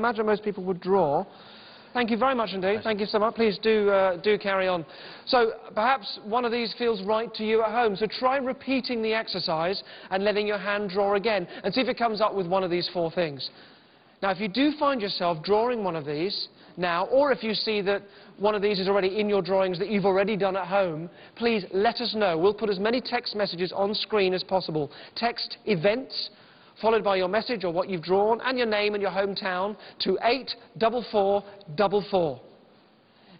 imagine most people would draw. Thank you very much indeed. Thank you so much. Please do carry on. So perhaps one of these feels right to you at home. So try repeating the exercise and letting your hand draw again and see if it comes up with one of these 4 things. Now, if you do find yourself drawing one of these now, or if you see that one of these is already in your drawings that you've already done at home, please let us know. We'll put as many text messages on screen as possible. Text events, followed by your message or what you've drawn, and your name and your hometown to 84444.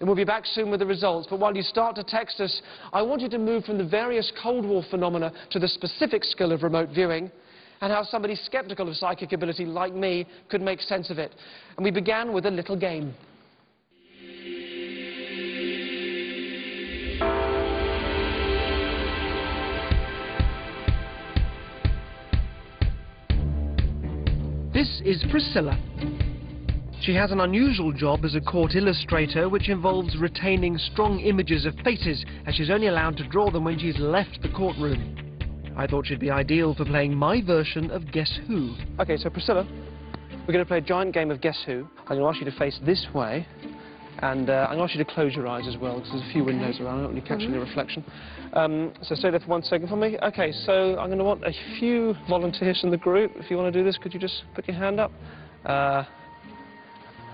And we'll be back soon with the results. But while you start to text us, I want you to move from the various Cold War phenomena to the specific skill of remote viewing, and how somebody sceptical of psychic ability like me could make sense of it. And we began with a little game. This is Priscilla. She has an unusual job as a court illustrator, which involves retaining strong images of faces, as she's only allowed to draw them when she's left the courtroom. I thought she'd be ideal for playing my version of Guess Who. OK, so Priscilla, we're going to play a giant game of Guess Who. I'm going to ask you to face this way, and I'm going to ask you to close your eyes as well, because there's a few windows around. I don't want you catching the reflection. So stay there for 1 second for me. OK, so I'm going to want a few volunteers in the group. If you want to do this, could you just put your hand up?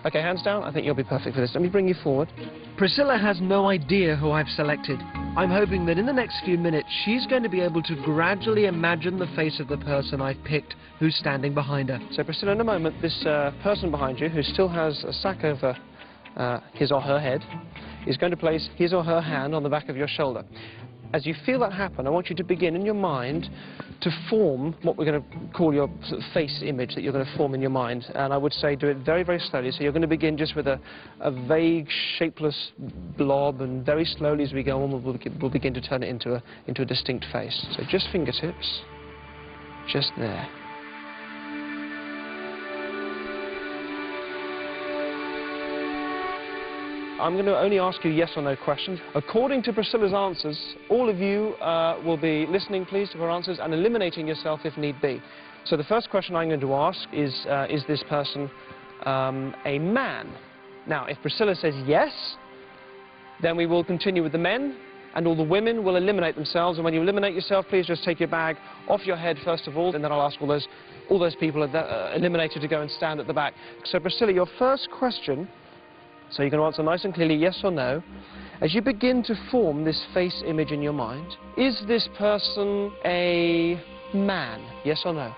OK, hands down. I think you'll be perfect for this. Let me bring you forward. Priscilla has no idea who I've selected. I'm hoping that in the next few minutes she's going to be able to gradually imagine the face of the person I've picked who's standing behind her. So Priscilla, in a moment, this person behind you, who still has a sack over his or her head, is going to place his or her hand on the back of your shoulder. As you feel that happen, I want you to begin in your mind to form what we're going to call your sort of face image that you're going to form in your mind. And I would say do it very, very slowly. So you're going to begin just with a vague, shapeless blob, and very slowly as we go on, we'll begin to turn it into a distinct face. So just fingertips, just there. I'm going to only ask you yes or no questions. According to Priscilla's answers, all of you will be listening, please, to her answers and eliminating yourself if need be. So the first question I'm going to ask is this person a man? Now, if Priscilla says yes, then we will continue with the men, and all the women will eliminate themselves. And when you eliminate yourself, please just take your bag off your head first of all, and then I'll ask all those people eliminated to go and stand at the back. So Priscilla, your first question, so you're going to answer nice and clearly yes or no. As you begin to form this face image in your mind, is this person a man? Yes or no?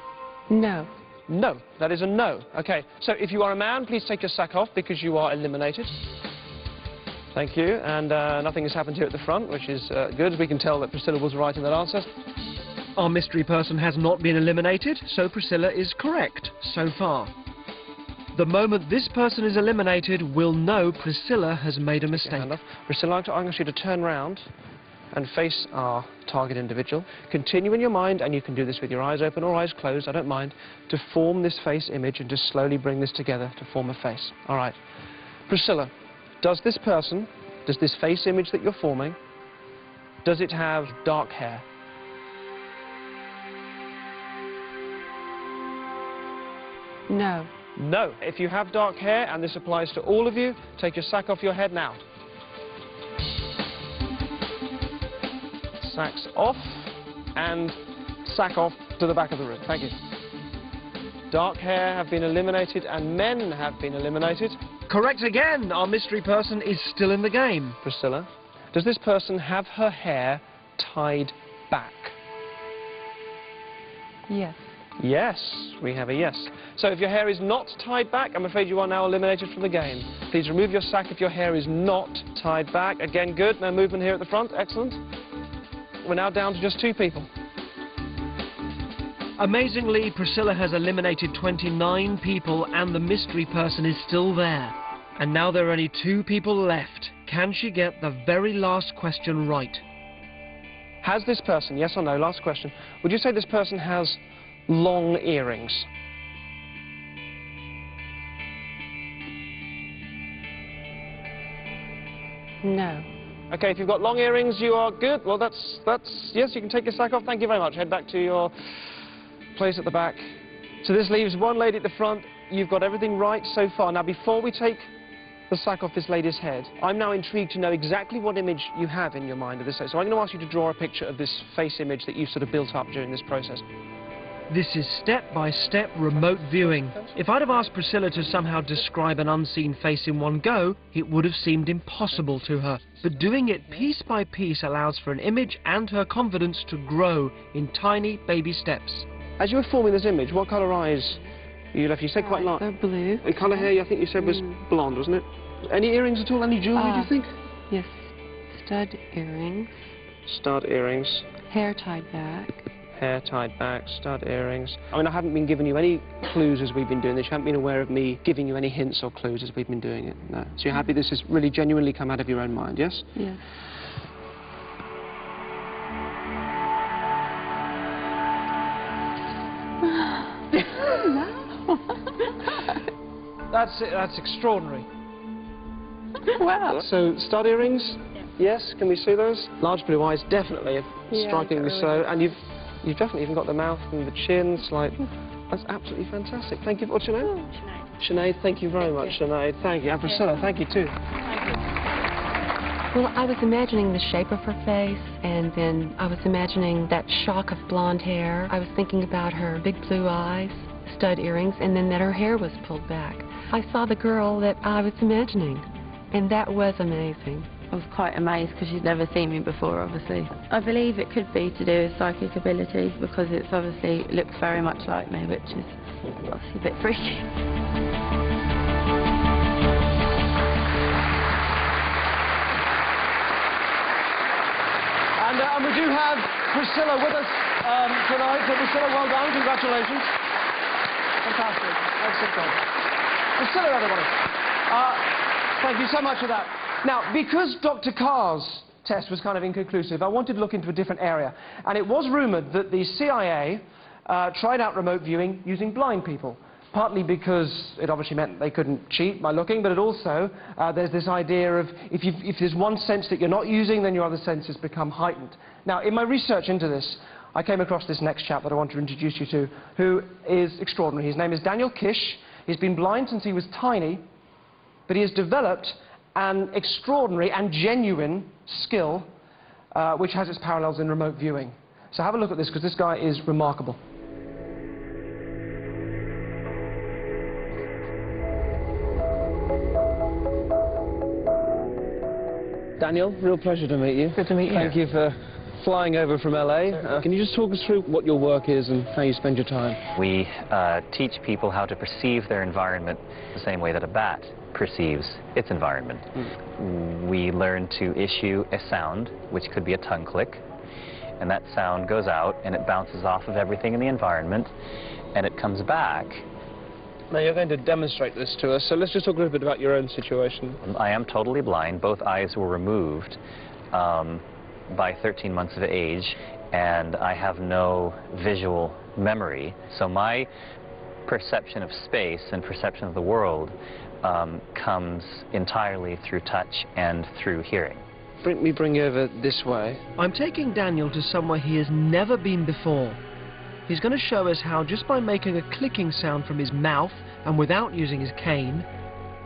No. No. That is a no. OK. So if you are a man, please take your sack off because you are eliminated. Thank you. And nothing has happened here at the front, which is good. We can tell that Priscilla was right in that answer. Our mystery person has not been eliminated, so Priscilla is correct so far. The moment this person is eliminated, we'll know Priscilla has made a mistake. Priscilla, I'm ask you to turn round and face our target individual. Continue in your mind, and you can do this with your eyes open or eyes closed, I don't mind, to form this face image and just slowly bring this together to form a face. All right. Priscilla, does this face image that you're forming, does it have dark hair? No. No. If you have dark hair, and this applies to all of you, take your sack off your head now. Sacks off, and sack off to the back of the room. Thank you. Dark hair have been eliminated, and men have been eliminated. Correct again. Our mystery person is still in the game. Priscilla, does this person have her hair tied back? Yes. Yes, we have a yes. So if your hair is not tied back, I'm afraid you are now eliminated from the game. Please remove your sack if your hair is not tied back. Again, good. No movement here at the front. Excellent. We're now down to just 2 people. Amazingly, Priscilla has eliminated 29 people, and the mystery person is still there. And now there are only 2 people left. Can she get the very last question right? Has this person, yes or no, last question, would you say this person has long earrings? No. Okay, if you've got long earrings, you are good. Well, that's yes, you can take your sack off. Thank you very much. Head back to your place at the back. So this leaves one lady at the front. you've got everything right so far. Now, before we take the sack off this lady's head, I'm now intrigued to know exactly what image you have in your mind of this. So I'm going to ask you to draw a picture of this face image that you've sort of built up during this process. This is step-by-step remote viewing. If I'd have asked Priscilla to somehow describe an unseen face in one go, it would have seemed impossible to her. But doing it piece by piece allows for an image and her confidence to grow in tiny baby steps. As you were forming this image, what colour eyes you left? You said quite light. They're blue. The colour hair, I think you said was blonde, wasn't it? Any earrings at all? Any jewellery, do you think? Yes. Stud earrings. Stud earrings. Hair tied back. Hair tied back, stud earrings. I mean, I haven't been giving you any clues as we've been doing this. You haven't been aware of me giving you any hints or clues as we've been doing it, no. So you're happy this has really genuinely come out of your own mind, yes? Yes. That's extraordinary. Wow. So, stud earrings? Yes, can we see those? Large blue eyes, definitely, strikingly really so. And you've definitely even got the mouth and the chin, that's absolutely fantastic. Thank you. What's your name? Sinead. Sinead, thank you very much, Sinead. Thank you. And Priscilla, thank you too. Well, I was imagining the shape of her face, and then I was imagining that shock of blonde hair. I was thinking about her big blue eyes, stud earrings, and then that her hair was pulled back. I saw the girl that I was imagining, and that was amazing. I was quite amazed because she'd never seen me before, obviously. I believe it could be to do with psychic abilities because it's obviously looks very much like me, which is obviously a bit freaky. And we do have Priscilla with us tonight. So Priscilla, well done. Congratulations. Fantastic. Excellent job. Priscilla, everybody. Thank you so much for that. Now, because Dr. Carr's test was kind of inconclusive, I wanted to look into a different area. And it was rumoured that the CIA tried out remote viewing using blind people, partly because it obviously meant they couldn't cheat by looking, but it also, there's this idea of if there's one sense that you're not using, then your other senses become heightened. Now, in my research into this, I came across this next chap that I want to introduce you to, who is extraordinary. His name is Daniel Kish. He's been blind since he was tiny, but he has developed an extraordinary and genuine skill which has its parallels in remote viewing. So have a look at this, because this guy is remarkable. Daniel, real pleasure to meet you. Good to meet you. Thank you for flying over from LA. Can you just talk us through what your work is and how you spend your time? We teach people how to perceive their environment the same way that a bat perceives its environment. We learn to issue a sound, which could be a tongue click, and that sound goes out and it bounces off of everything in the environment, and it comes back. Now, you're going to demonstrate this to us, so let's just talk a little bit about your own situation. I am totally blind. Both eyes were removed by 13 months of age, and I have no visual memory. So my perception of space and perception of the world comes entirely through touch and through hearing. Let me bring you over this way. I'm taking Daniel to somewhere he has never been before. He's going to show us how, just by making a clicking sound from his mouth and without using his cane,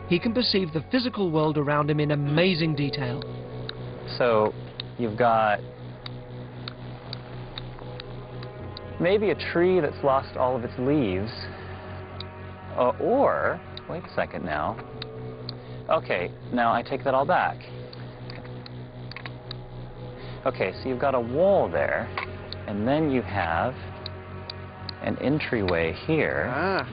he can perceive the physical world around him in amazing detail. So you've got maybe a tree that's lost all of its leaves, or, wait a second now. Okay, now I take that all back. Okay, so you've got a wall there, and then you have an entryway here. Ah.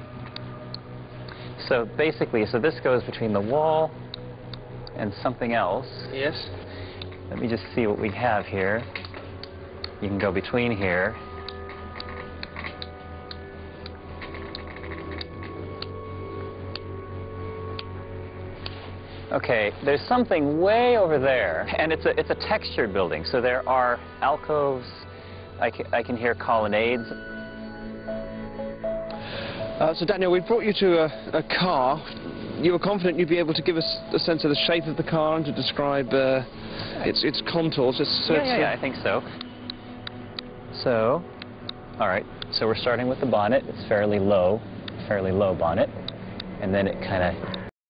So basically, so this goes between the wall and something else. Yes. Let me just see what we have here. You can go between here. Okay, there's something way over there, and it's a textured building. So there are alcoves. I can hear colonnades. So Daniel, we brought you to a car. You were confident you'd be able to give us a sense of the shape of the car and to describe its contours. Yeah, I think so. So, all right. So we're starting with the bonnet. It's fairly low bonnet. and then it kind of